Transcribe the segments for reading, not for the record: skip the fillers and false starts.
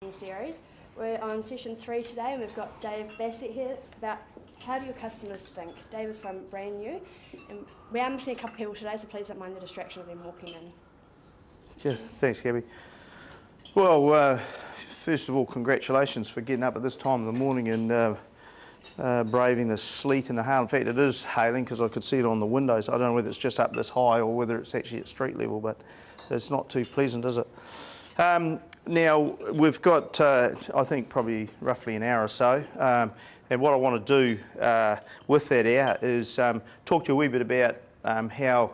Marketing Series. We're on session 3 today, and we've got Dave Bassett here about how do your customers think. Dave is from BrandNew, and we are missing a couple of people today, so please don't mind the distraction of them walking in. Yeah, thanks, Gabby. Well, first of all, congratulations for getting up at this time of the morning and braving the sleet and the hail. In fact, it is hailing because I could see it on the windows. I don't know whether it's just up this high or whether it's actually at street level, but it's not too pleasant, is it? Now, we've got, I think, probably roughly an hour or so, and what I want to do with that hour is talk to you a wee bit about how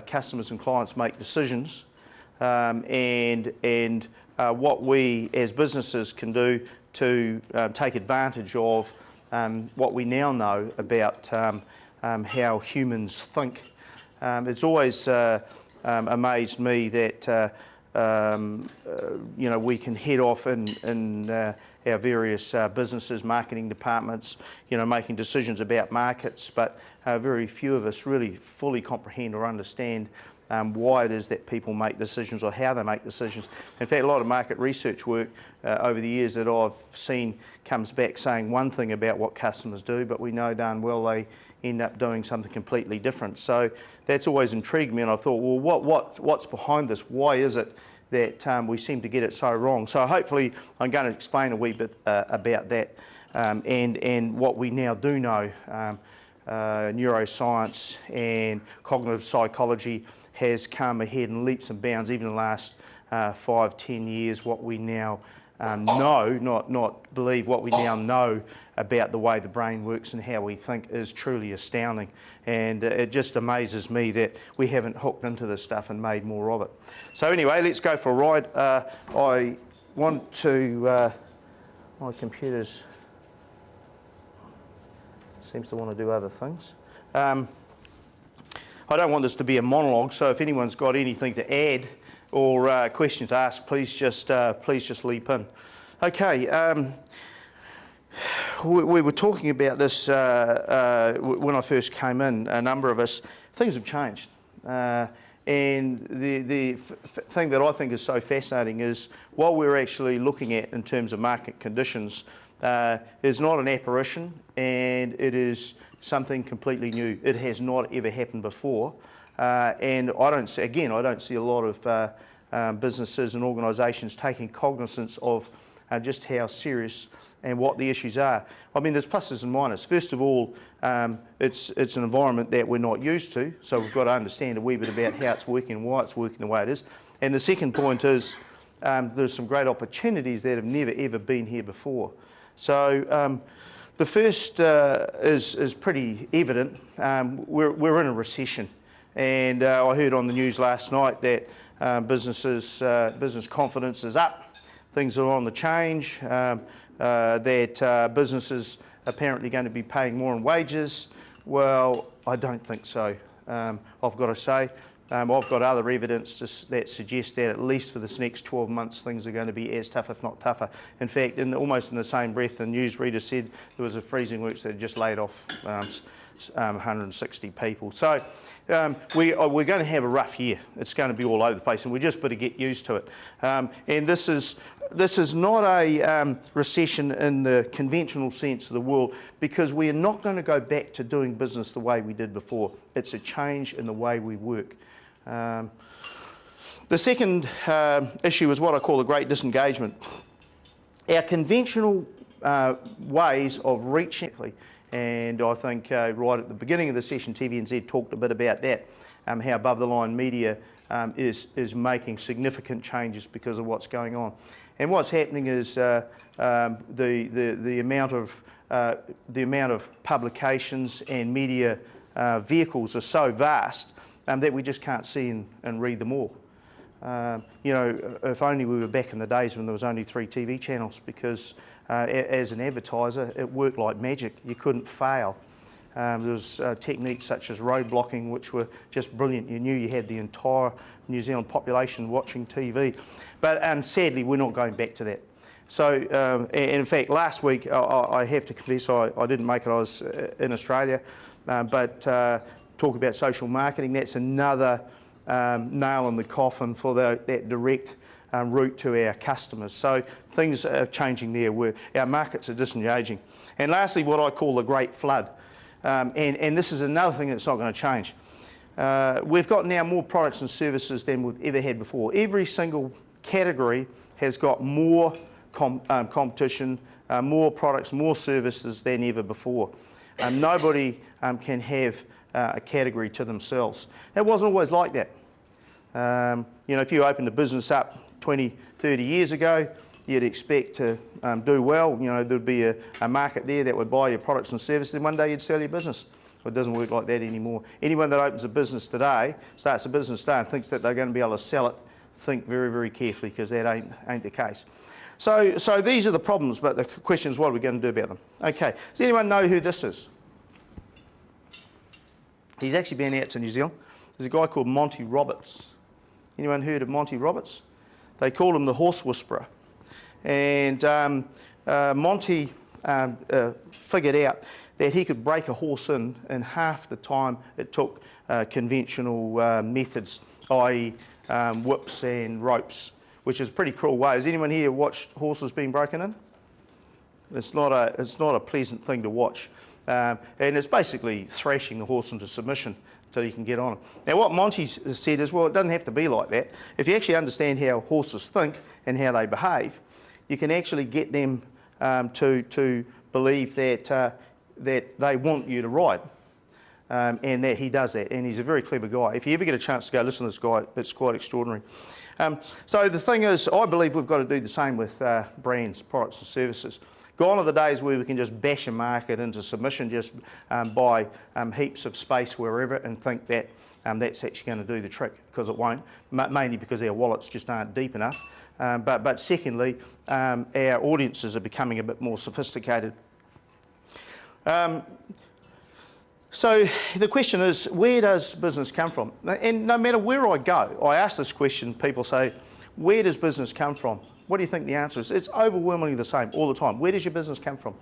customers and clients make decisions and what we as businesses can do to take advantage of what we now know about how humans think. It's always amazed me that you know, we can head off in our various businesses, marketing departments, you know, making decisions about markets, but very few of us really fully comprehend or understand why it is that people make decisions or how they make decisions. In fact, a lot of market research work over the years that I've seen comes back saying one thing about what customers do, but we know darn well they end up doing something completely different. So that's always intrigued me, and I thought, well, what's behind this? Why is it that we seem to get it so wrong? So hopefully I'm going to explain a wee bit about that and what we now do know. Neuroscience and cognitive psychology has come ahead in leaps and bounds, even in the last 5-10 years. What we now know, not believe, what we now know about the way the brain works and how we think is truly astounding. And it just amazes me that we haven't hooked into this stuff and made more of it. So anyway, let's go for a ride. I want to, my computer's seems to want to do other things. I don't want this to be a monologue, so if anyone's got anything to add or questions to ask, please just leap in. Okay, we were talking about this when I first came in. A number of us, things have changed, and the thing that I think is so fascinating is what we're actually looking at in terms of market conditions is not an apparition, and it is something completely new. It has not ever happened before, and I don't see a lot of businesses and organisations taking cognizance of just how serious and what the issues are. I mean, there's pluses and minuses. First of all, it's an environment that we're not used to, so we've got to understand a wee bit about how it's working and why it's working the way it is. And the second point is there's some great opportunities that have never ever been here before. So the first is pretty evident. We're in a recession, and I heard on the news last night that business confidence is up, things are on the change, that businesses apparently going to be paying more in wages. Well, I don't think so, I've got to say. I've got other evidence that suggests that at least for this next 12 months things are going to be as tough, if not tougher. In fact, almost in the same breath, the newsreader said there was a freezing works that had just laid off 160 people. So we're going to have a rough year. It's going to be all over the place, and we just better get used to it. And this is not a recession in the conventional sense of the word, because we are not going to go back to doing business the way we did before. It's a change in the way we work. The second issue is what I call the great disengagement. Our conventional ways of reaching, and I think right at the beginning of the session TVNZ talked a bit about that, how above the line media is making significant changes because of what's going on. And what's happening is the amount of publications and media vehicles are so vast that we just can't see and read them all. You know, if only we were back in the days when there was only 3 TV channels, because as an advertiser it worked like magic. You couldn't fail. There was techniques such as road blocking, which were just brilliant. You knew you had the entire New Zealand population watching TV. But sadly, we're not going back to that. So, and in fact, last week, I have to confess, I didn't make it. I was in Australia, but talk about social marketing. That's another nail in the coffin for that direct route to our customers. So things are changing there where our markets are disengaging. And lastly, what I call the Great Flood. And this is another thing that's not going to change. We've got now more products and services than we've ever had before. Every single category has got more competition, more products, more services than ever before. Nobody can have a category to themselves. It wasn't always like that. You know, if you opened a business up 20, 30 years ago, you'd expect to do well. You know, there'd be a market there that would buy your products and services, and one day you'd sell your business. But it doesn't work like that anymore. Anyone that opens a business today, starts a business today and thinks that they're going to be able to sell it, think very, very carefully, because that ain't the case. So these are the problems, but the question is, what are we going to do about them? Okay, does anyone know who this is? He's actually been out to New Zealand. There's a guy called Monty Roberts. Anyone heard of Monty Roberts? They call him the horse whisperer. And Monty figured out that he could break a horse in half the time it took conventional methods, i.e. whips and ropes, which is a pretty cruel way. Has anyone here watched horses being broken in? It's not a pleasant thing to watch. And it's basically thrashing the horse into submission until you can get on it. Now what Monty said is, well, it doesn't have to be like that. If you actually understand how horses think and how they behave, you can actually get them to believe that they want you to ride. And that he does that, and he's a very clever guy. If you ever get a chance to go listen to this guy, it's quite extraordinary. So the thing is, I believe we've got to do the same with brands, products and services. Gone are the days where we can just bash a market into submission, just buy heaps of space wherever and think that that's actually going to do the trick, because it won't, mainly because our wallets just aren't deep enough. But secondly, our audiences are becoming a bit more sophisticated. So the question is, where does business come from? And no matter where I go, I ask this question, people say, where does business come from? What do you think the answer is? It's overwhelmingly the same all the time. Where does your business come from?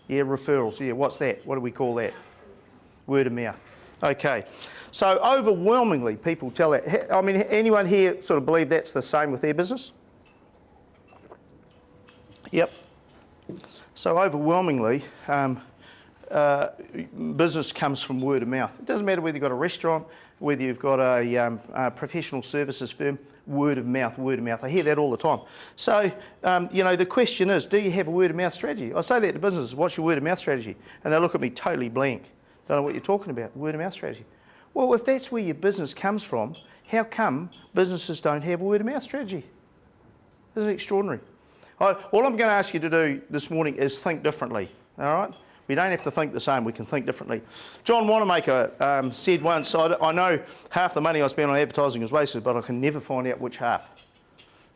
Yeah, referrals. Yeah, what's that? What do we call that? Word of mouth. Okay. So overwhelmingly people tell that. I mean, anyone here sort of believe that's the same with their business? Yep. So overwhelmingly, business comes from word of mouth. It doesn't matter whether you've got a restaurant, whether you've got a professional services firm, word of mouth, word of mouth. I hear that all the time. So, you know, the question is, do you have a word of mouth strategy? I say that to businesses, what's your word of mouth strategy? And they look at me totally blank. Don't know what you're talking about, word of mouth strategy. Well, if that's where your business comes from, how come businesses don't have a word of mouth strategy? Isn't it extraordinary? All I'm going to ask you to do this morning is think differently, all right? We don't have to think the same, we can think differently. John Wanamaker said once, I know half the money I spend on advertising is wasted, but I can never find out which half.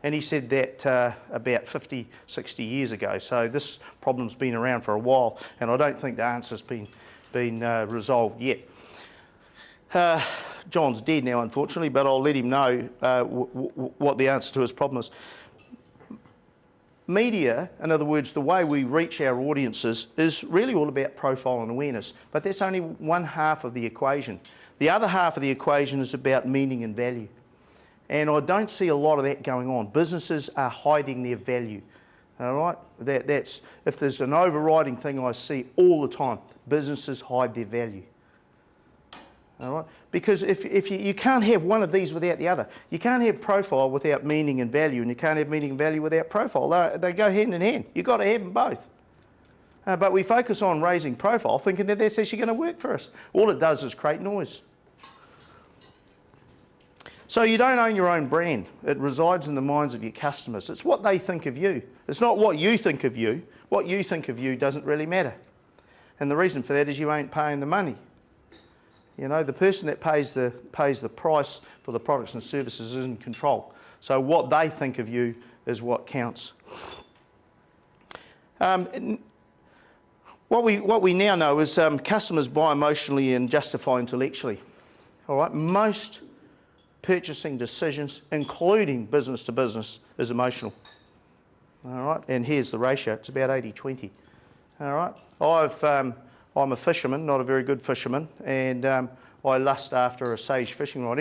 And he said that about 50, 60 years ago. So this problem's been around for a while, and I don't think the answer's been resolved yet. John's dead now, unfortunately, but I'll let him know what the answer to his problem is. Media, in other words, the way we reach our audiences, is really all about profile and awareness, but that's only one half of the equation. The other half of the equation is about meaning and value. And I don't see a lot of that going on. Businesses are hiding their value, all right? That's, if there's an overriding thing I see all the time, businesses hide their value. All right? Because if you can't have one of these without the other. You can't have profile without meaning and value, and you can't have meaning and value without profile. They go hand in hand. You've got to have them both. But we focus on raising profile, thinking that that's actually going to work for us. All it does is create noise. So you don't own your own brand. It resides in the minds of your customers. It's what they think of you. It's not what you think of you. What you think of you doesn't really matter. And the reason for that is you ain't paying the money. You know, the person that pays the price for the products and services is in control. So what they think of you is what counts. What we now know is customers buy emotionally and justify intellectually. All right, most purchasing decisions, including business to business, is emotional. All right, and here's the ratio. It's about 80-20. All right, I'm a fisherman, not a very good fisherman, and I lust after a sage fishing rod.